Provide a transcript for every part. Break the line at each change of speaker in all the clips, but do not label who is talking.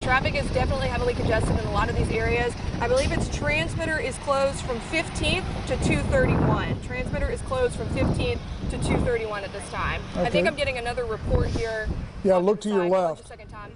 Traffic is definitely heavily congested in a lot of these areas. I believe its transmitter is closed from 15th to 231. Transmitter is closed from 15th to 231 at this time. Okay. I think I'm getting another report here.
Yeah, look to your left.
Just a second, Tom.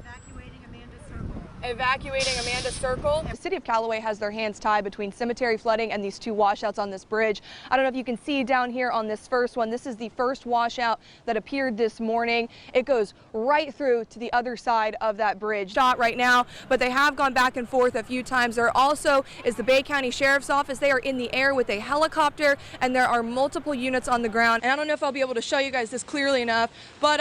Evacuating Amanda Circle. The city of Callaway has their hands tied between cemetery flooding and these two washouts on this bridge. I don't know if you can see down here on this first one. This is the first washout that appeared this morning. It goes right through to the other side of that bridge. Shot right now, but they have gone back and forth a few times. There also is the Bay County Sheriff's Office. They are in the air with a helicopter, and there are multiple units on the ground. And I don't know if I'll be able to show you guys this clearly enough, but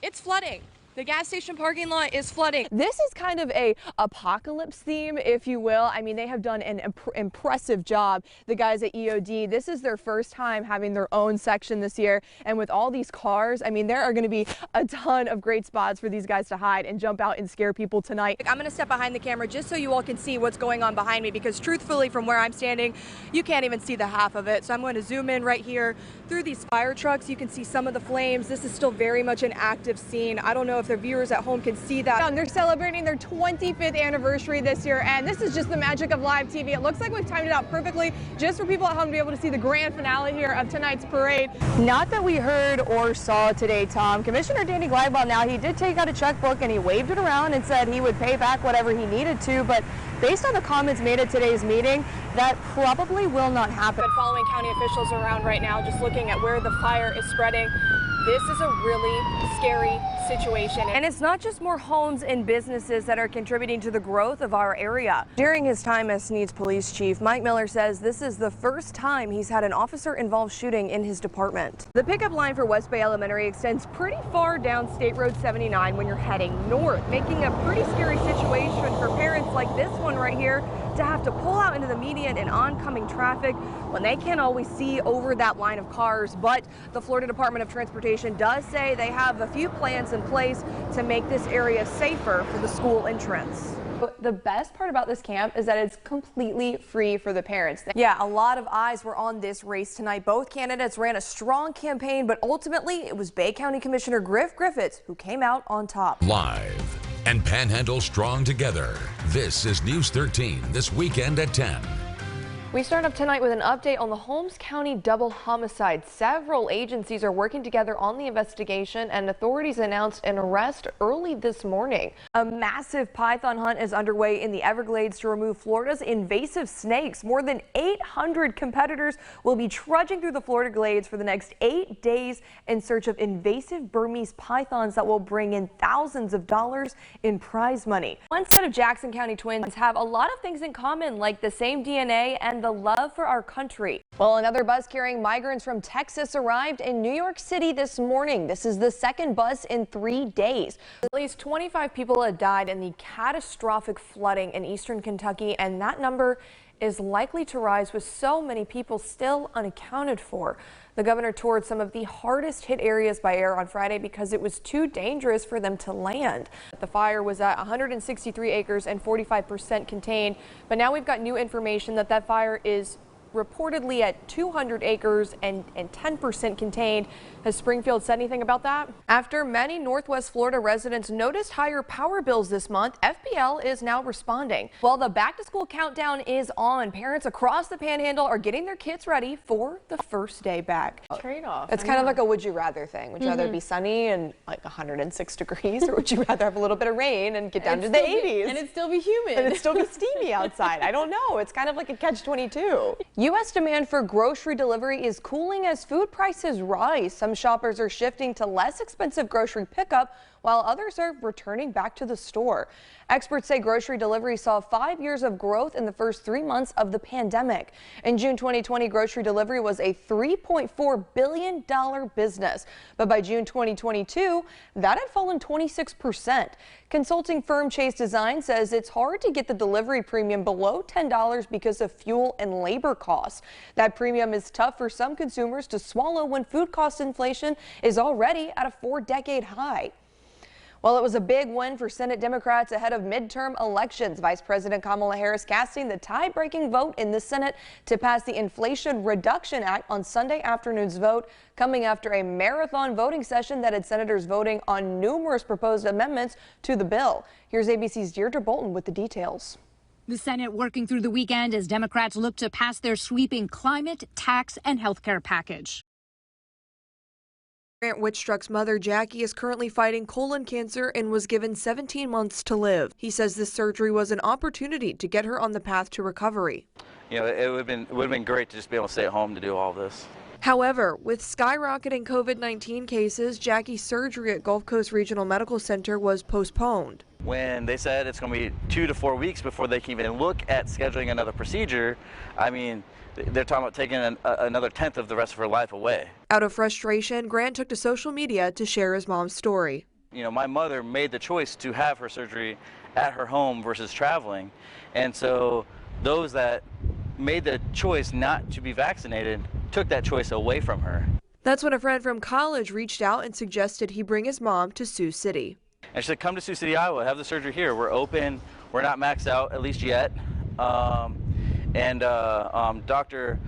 it's flooding. The gas station parking lot is flooding. This is kind of a apocalypse theme, if you will. I mean, they have done an impressive job, the guys at EOD. This is their first time having their own section this year. And with all these cars, I mean, there are going to be a ton of great spots for these guys to hide and jump out and scare people tonight. I'm going to step behind the camera just so you all can see what's going on behind me, because truthfully, from where I'm standing, you can't even see the half of it. So I'm going to zoom in right here through these fire trucks. You can see some of the flames. This is still very much an active scene. I don't know if their viewers at home can see that. They're celebrating their 25th anniversary this year, and this is just the magic of live TV. It looks like we've timed it out perfectly just for people at home to be able to see the grand finale here of tonight's parade. Not that we heard or saw today, Tom. Commissioner Danny Gleibel, now he did take out a checkbook and he waved it around and said he would pay back whatever he needed to, but based on the comments made at today's meeting, that probably will not happen. But following county officials around right now, just looking at where the fire is spreading, this is a really scary situation. And it's not just more homes and businesses that are contributing to the growth of our area. During his time as Sneed's police chief, Mike Miller says this is the first time he's had an officer-involved shooting in his department. The pickup line for West Bay Elementary extends pretty far down State Road 79 when you're heading north, making a pretty scary situation for parents like this one right here to have to pull out into the median in oncoming traffic when they can't always see over that line of cars. But the Florida Department of Transportation does say they have a few plans in place to make this area safer for the school entrance. The best part about this camp is that it's completely free for the parents. Yeah, a lot of eyes were on this race tonight. Both candidates ran a strong campaign, but ultimately it was Bay County Commissioner Griff Griffiths who came out on top.
Live and Panhandle strong together. This is News 13 this weekend at 10.
We start up tonight with an update on the Holmes County double homicide. Several agencies are working together on the investigation, and authorities announced an arrest early this morning. A massive python hunt is underway in the Everglades to remove Florida's invasive snakes. More than 800 competitors will be trudging through the Florida Glades for the next 8 days in search of invasive Burmese pythons that will bring in thousands of dollars in prize money. One set of Jackson County twins have a lot of things in common, like the same DNA and the love for our country. Well, another bus carrying migrants from Texas arrived in New York City this morning. This is the second bus in 3 days. At least 25 people have died in the catastrophic flooding in eastern Kentucky, and that number is likely to rise with so many people still unaccounted for. The governor toured some of the hardest hit areas by air on Friday because it was too dangerous for them to land. The fire was at 163 acres and 45% contained, but now we've got new information that that fire is reportedly at 200 acres and 10% contained. Has Springfield said anything about that? After many Northwest Florida residents noticed higher power bills this month, FPL is now responding. While the back-to-school countdown is on, parents across the Panhandle are getting their kids ready for the first day back.
Trade-off.
It's kind of like a would you rather thing. Would you rather be sunny and like 106 degrees, or would you rather have a little bit of rain and get down to the 80s?
And it'd still be humid.
And it'd still be steamy outside. I don't know. It's kind of like a catch-22. U.S. demand for grocery delivery is cooling as food prices rise. Some shoppers are shifting to less expensive grocery pickup, while others are returning back to the store. Experts say grocery delivery saw 5 years of growth in the first 3 months of the pandemic. In June 2020, grocery delivery was a $3.4 billion business. But by June 2022, that had fallen 26%. Consulting firm Chase Design says it's hard to get the delivery premium below $10 because of fuel and labor costs. That premium is tough for some consumers to swallow when food cost inflation is already at a 4-decade high. Well, it was a big win for Senate Democrats ahead of midterm elections. Vice President Kamala Harris casting the tie-breaking vote in the Senate to pass the Inflation Reduction Act on Sunday afternoon's vote, coming after a marathon voting session that had senators voting on numerous proposed amendments to the bill. Here's ABC's Deirdre Bolton with the details.
The Senate working through the weekend as Democrats look to pass their sweeping climate, tax, and health care package.
Grant Whitstruck's mother, Jackie, is currently fighting colon cancer and was given 17 months to live. He says this surgery was an opportunity to get her on the path to recovery.
You know, it would have been great to just be able to stay at home to do all this.
However, with skyrocketing COVID-19 cases, Jackie's surgery at Gulf Coast Regional Medical Center was postponed.
When they said it's going to be 2 to 4 weeks before they can even look at scheduling another procedure, I mean, they're talking about taking another tenth of the rest of her life away.
Out of frustration, Grant took to social media to share his mom's story.
You know, my mother made the choice to have her surgery at her home versus traveling. And so those that made the choice not to be vaccinated took that choice away from her.
That's when a friend from college reached out and suggested he bring his mom to Sioux City.
And she said, come to Sioux City, Iowa, have the surgery here. We're open. We're not maxed out, at least yet. Dr.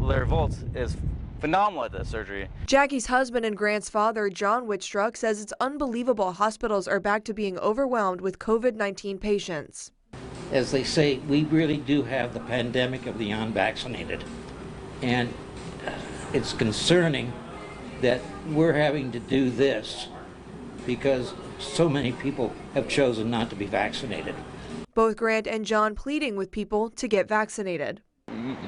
Larry Volz is phenomenal at this surgery.
Jackie's husband and Grant's father, John Whitstruck, says it's unbelievable hospitals are back to being overwhelmed with COVID-19 patients.
As they say, we really do have the pandemic of the unvaccinated. And it's concerning that we're having to do this because so many people have chosen not to be vaccinated.
Both Grant and John pleading with people to get vaccinated.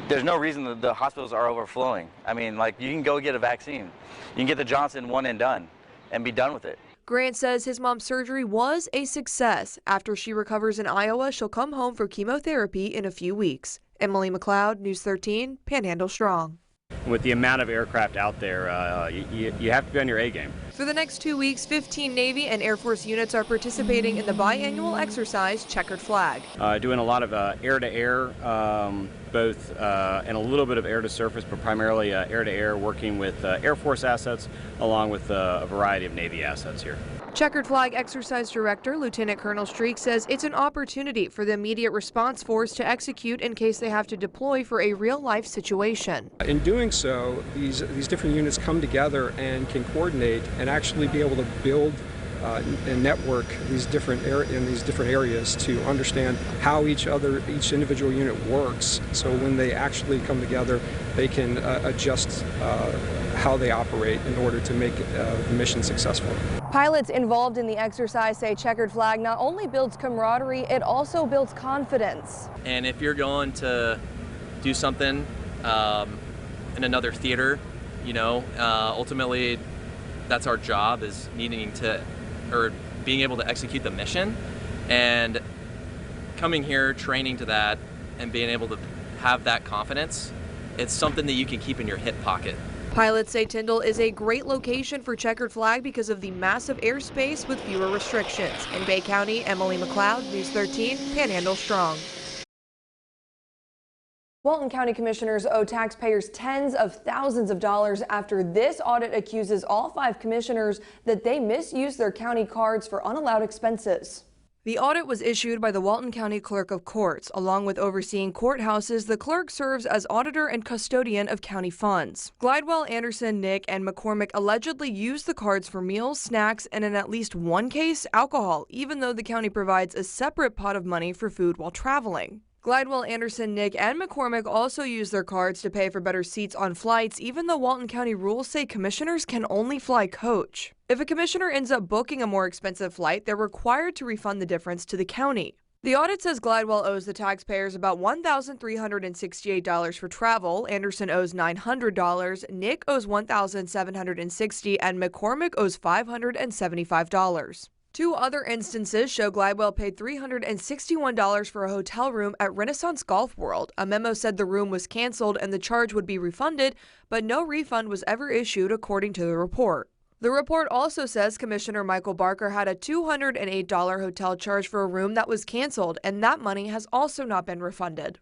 There's no reason that the hospitals are overflowing. I mean, like, you can go get a vaccine. You can get the Johnson one and done and be done with it.
Grant says his mom's surgery was a success. After she recovers in Iowa, she'll come home for chemotherapy in a few weeks. Emily McLeod, News 13, Panhandle Strong.
With the amount of aircraft out there, you have to be on your A game.
For the next 2 weeks, 15 Navy and Air Force units are participating in the biannual exercise Checkered Flag.
Doing a lot of air-to-air, both and a little bit of air-to-surface, but primarily air-to-air, working with Air Force assets along with a variety of Navy assets here.
Checkered Flag Exercise Director Lieutenant Colonel Streak says it's an opportunity for the immediate response force to execute in case they have to deploy for a real-life situation.
In doing so, these different units come together and can coordinate and actually be able to build and network these different areas to understand how each individual unit works. So when they actually come together, they can adjust how they operate in order to make the mission successful.
Pilots involved in the exercise say Checkered Flag not only builds camaraderie, it also builds confidence.
And if you're going to do something in another theater, you know, ultimately that's our job, is needing to, or being able to execute the mission, and coming here, training to that, and being able to have that confidence, it's something that you can keep in your hip pocket.
Pilots say Tyndall is a great location for Checkered Flag because of the massive airspace with fewer restrictions. In Bay County, Emily McLeod, News 13, Panhandle Strong. Walton County commissioners owe taxpayers tens of thousands of dollars after this audit accuses all 5 commissioners that they misused their county cards for unallowed expenses. The audit was issued by the Walton County Clerk of Courts. Along with overseeing courthouses, the clerk serves as auditor and custodian of county funds. Glidewell, Anderson, Nick, and McCormick allegedly used the cards for meals, snacks, and in at least one case, alcohol, even though the county provides a separate pot of money for food while traveling. Glidewell, Anderson, Nick, and McCormick also use their cards to pay for better seats on flights, even though Walton County rules say commissioners can only fly coach. If a commissioner ends up booking a more expensive flight, they're required to refund the difference to the county. The audit says Glidewell owes the taxpayers about $1,368 for travel, Anderson owes $900, Nick owes $1,760, and McCormick owes $575. 2 other instances show Glidewell paid $361 for a hotel room at Renaissance Golf World. A memo said the room was canceled and the charge would be refunded, but no refund was ever issued according to the report. The report also says Commissioner Michael Barker had a $208 hotel charge for a room that was canceled, and that money has also not been refunded.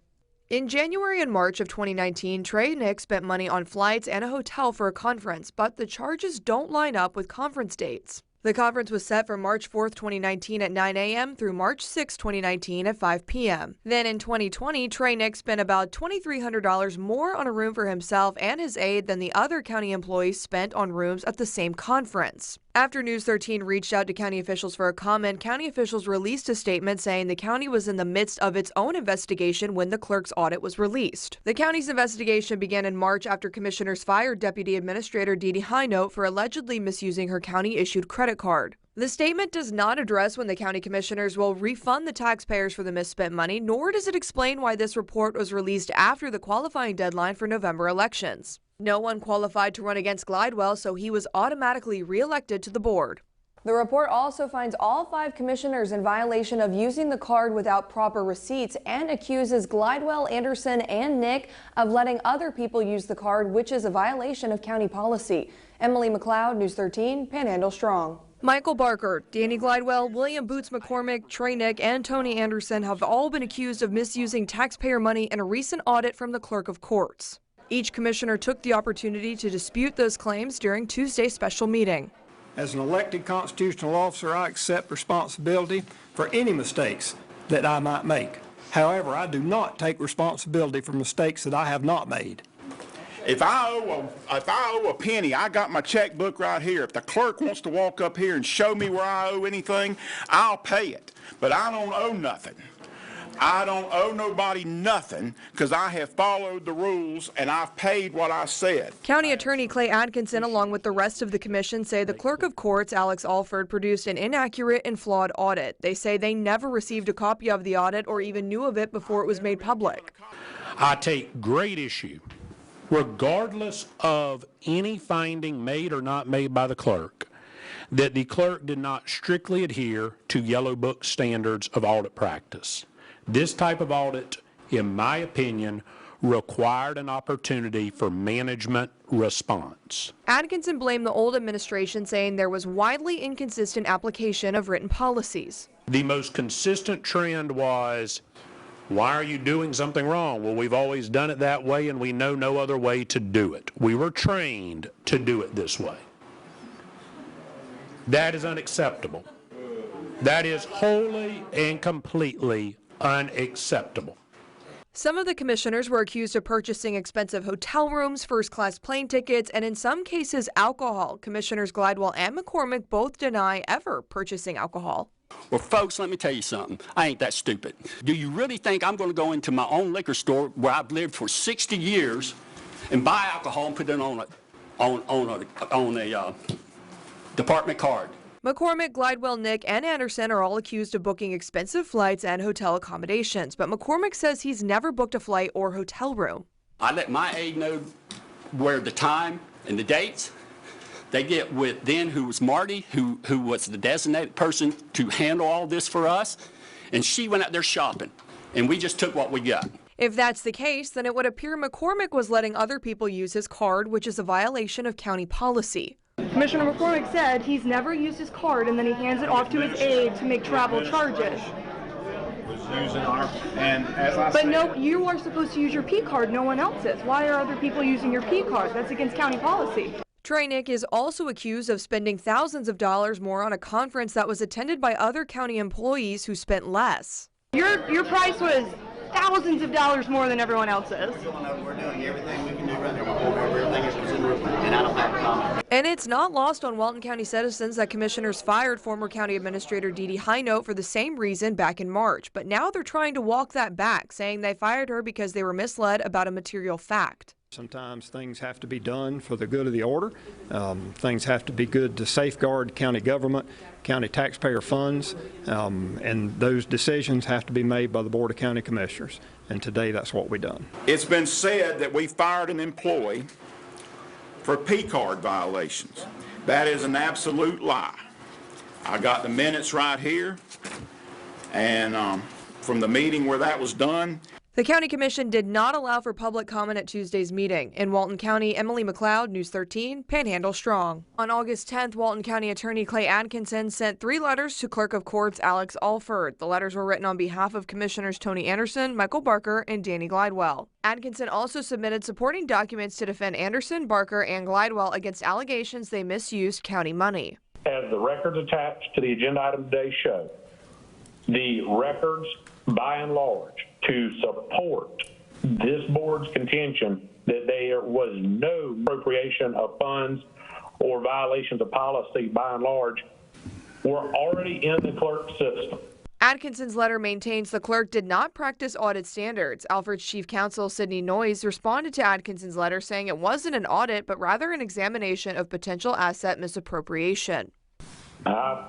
In January and March of 2019, Trey Nick spent money on flights and a hotel for a conference, but the charges don't line up with conference dates. The conference was set for March 4th, 2019 at 9 a.m. through March 6, 2019 at 5 p.m. Then in 2020, Trey Nick spent about $2,300 more on a room for himself and his aide than the other county employees spent on rooms at the same conference. After News 13 reached out to county officials for a comment, county officials released a statement saying the county was in the midst of its own investigation when the clerk's audit was released. The county's investigation began in March after commissioners fired Deputy Administrator Dee Dee Hinote for allegedly misusing her county-issued credit card. The statement does not address when the county commissioners will refund the taxpayers for the misspent money, nor does it explain why this report was released after the qualifying deadline for November elections. No one qualified to run against Glidewell, so he was automatically reelected to the board. The report also finds all 5 commissioners in violation of using the card without proper receipts and accuses Glidewell, Anderson, and Nick of letting other people use the card, which is a violation of county policy. Emily McLeod, News 13, Panhandle Strong. Michael Barker, Danny Glidewell, William Boots McCormick, Trey Nick, and Tony Anderson have all been accused of misusing taxpayer money in a recent audit from the Clerk of Courts. Each commissioner took the opportunity to dispute those claims during Tuesday's special meeting.
As an elected constitutional officer, I accept responsibility for any mistakes that I might make. However, I do not take responsibility for mistakes that I have not made.
If I owe a penny, I got my checkbook right here. If the clerk wants to walk up here and show me where I owe anything, I'll pay it. But I don't owe nothing. I don't owe nobody nothing because I have followed the rules and I've paid what I said.
County Attorney Clay Atkinson, along with the rest of the commission, say the Clerk of Courts, Alex Alford, produced an inaccurate and flawed audit. They say they never received a copy of the audit or even knew of it before it was made public.
I take great issue, regardless of any finding made or not made by the clerk, that the clerk did not strictly adhere to Yellow Book standards of audit practice. This type of audit, in my opinion, required an opportunity for management response.
Atkinson blamed the old administration, saying there was widely inconsistent application of written policies.
The most consistent trend was, why are you doing something wrong? Well, we've always done it that way and we know no other way to do it. We were trained to do it this way. That is unacceptable. That is wholly and completely unacceptable.
Some of the commissioners were accused of purchasing expensive hotel rooms, first-class plane tickets, and in some cases, alcohol. Commissioners Glidewell and McCormick both deny ever purchasing alcohol.
Well, folks, let me tell you something. I ain't that stupid. Do you really think I'm going to go into my own liquor store where I've lived for 60 years and buy alcohol and put it on a department card?
McCormick, Glidewell, Nick, and Anderson are all accused of booking expensive flights and hotel accommodations, but McCormick says he's never booked a flight or hotel room.
I let my aide know where the time and the dates. They get with then who was Marty, who was the designated person to handle all this for us, and she went out there shopping, and we just took what we got.
If that's the case, then it would appear McCormick was letting other people use his card, which is a violation of county policy.
Commissioner McCormick said he's never used his card and then he hands it off to his aide to make travel charges. But no, you are supposed to use your P card, no one else is. Why are other people using your P card? That's against county policy.
Trey Nick is also accused of spending thousands of dollars more on a conference that was attended by other county employees who spent less.
Your price was thousands of dollars more than everyone else's.
We're doing everything we can do right now. Everything is considered, and I don't have a comment.
And it's not lost on Walton County citizens that commissioners fired former County Administrator Dee Dee Hinote for the same reason back in March. But now they're trying to walk that back, saying they fired her because they were misled about a material fact.
Sometimes things have to be done for the good of the order. Things have to be good to safeguard county government, county taxpayer funds, and those decisions have to be made by the Board of County Commissioners. And today that's what we've done.
It's been said that we fired an employee for P-card violations. That is an absolute lie. I got the minutes right here, and from the meeting where that was done.
The County Commission did not allow for public comment at Tuesday's meeting. In Walton County, Emily McLeod, News 13, Panhandle Strong. On August 10th, Walton County Attorney Clay Atkinson sent 3 letters to Clerk of Courts Alex Alford. The letters were written on behalf of Commissioners Tony Anderson, Michael Barker, and Danny Glidewell. Atkinson also submitted supporting documents to defend Anderson, Barker, and Glidewell against allegations they misused county money.
as the records attached to the agenda item today show, the records, by and large, to support this board's contention that there was no appropriation of funds or violations of policy, by and large, were already in the clerk system.
Atkinson's letter maintains the clerk did not practice audit standards. Alfred's chief counsel, Sidney Noyes, responded to Atkinson's letter saying it wasn't an audit, but rather an examination of potential asset misappropriation.
I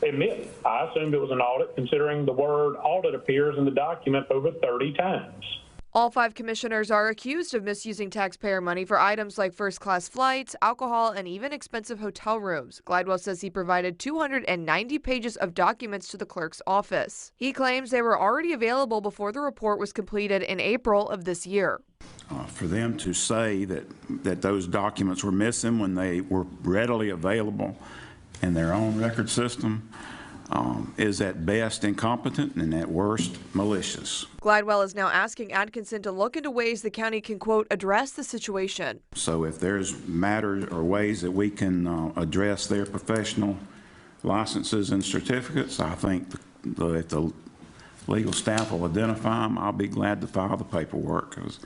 admit, I assumed it was an audit, considering the word audit appears in the document over 30 times.
All 5 commissioners are accused of misusing taxpayer money for items like first-class flights, alcohol, and even expensive hotel rooms. Glidewell says he provided 290 pages of documents to the clerk's office. He claims they were already available before the report was completed in April of this year.
For them to say that those documents were missing when they were readily available in their own record system is at best incompetent and at worst malicious.
Glidewell is now asking Atkinson to look into ways the county can, quote, address the situation.
So if there's matters or ways that we can address their professional licenses and certificates, I think if the legal staff will identify them, I'll be glad to file the paperwork, because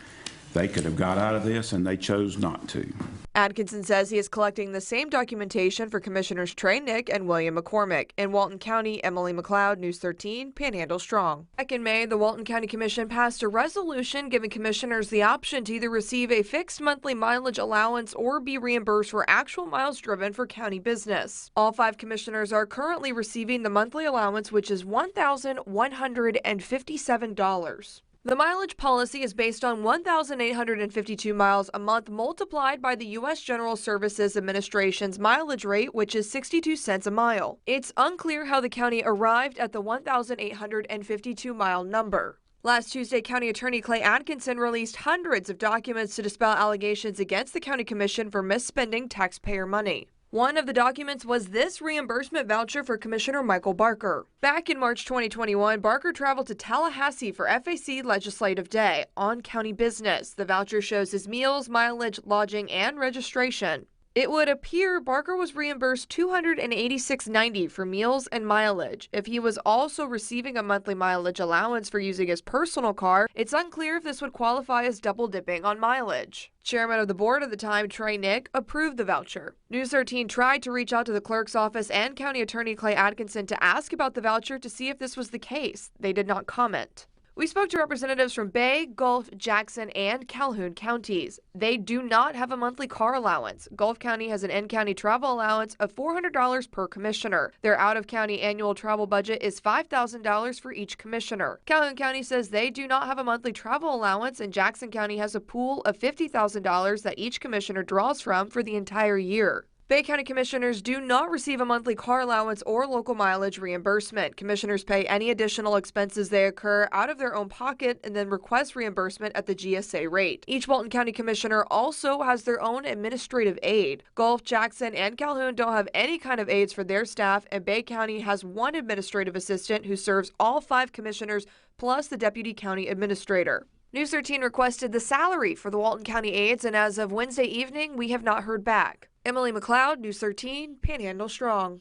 they could have got out of this and they chose not to.
Atkinson says he is collecting the same documentation for Commissioners Trey Nick and William McCormick. In Walton County, Emily McLeod, News 13, Panhandle Strong. Back in May, the Walton County Commission passed a resolution giving commissioners the option to either receive a fixed monthly mileage allowance or be reimbursed for actual miles driven for county business. All 5 commissioners are currently receiving the monthly allowance, which is $1,157. The mileage policy is based on 1,852 miles a month multiplied by the U.S. General Services Administration's mileage rate, which is 62 cents a mile. It's unclear how the county arrived at the 1,852 mile number. Last Tuesday, County Attorney Clay Atkinson released hundreds of documents to dispel allegations against the County Commission for misspending taxpayer money. One of the documents was this reimbursement voucher for Commissioner Michael Barker. Back in March 2021, Barker traveled to Tallahassee for FAC Legislative Day on county business. The voucher shows his meals, mileage, lodging, and registration. It would appear Barker was reimbursed $286.90 for meals and mileage. If he was also receiving a monthly mileage allowance for using his personal car, it's unclear if this would qualify as double dipping on mileage. Chairman of the board at the time, Trey Nick, approved the voucher. News 13 tried to reach out to the clerk's office and County Attorney Clay Atkinson to ask about the voucher to see if this was the case. They did not comment. We spoke to representatives from Bay, Gulf, Jackson, and Calhoun counties. They do not have a monthly car allowance. Gulf County has an in-county travel allowance of $400 per commissioner. Their out-of-county annual travel budget is $5,000 for each commissioner. Calhoun County says they do not have a monthly travel allowance, and Jackson County has a pool of $50,000 that each commissioner draws from for the entire year. Bay County commissioners do not receive a monthly car allowance or local mileage reimbursement. Commissioners pay any additional expenses they occur out of their own pocket and then request reimbursement at the GSA rate. Each Walton County commissioner also has their own administrative aide. Gulf, Jackson, and Calhoun don't have any kind of aides for their staff, and Bay County has one administrative assistant who serves all 5 commissioners plus the deputy county administrator. News 13 requested the salary for the Walton County aides, and as of Wednesday evening, we have not heard back. Emily McLeod, News 13, Panhandle Strong.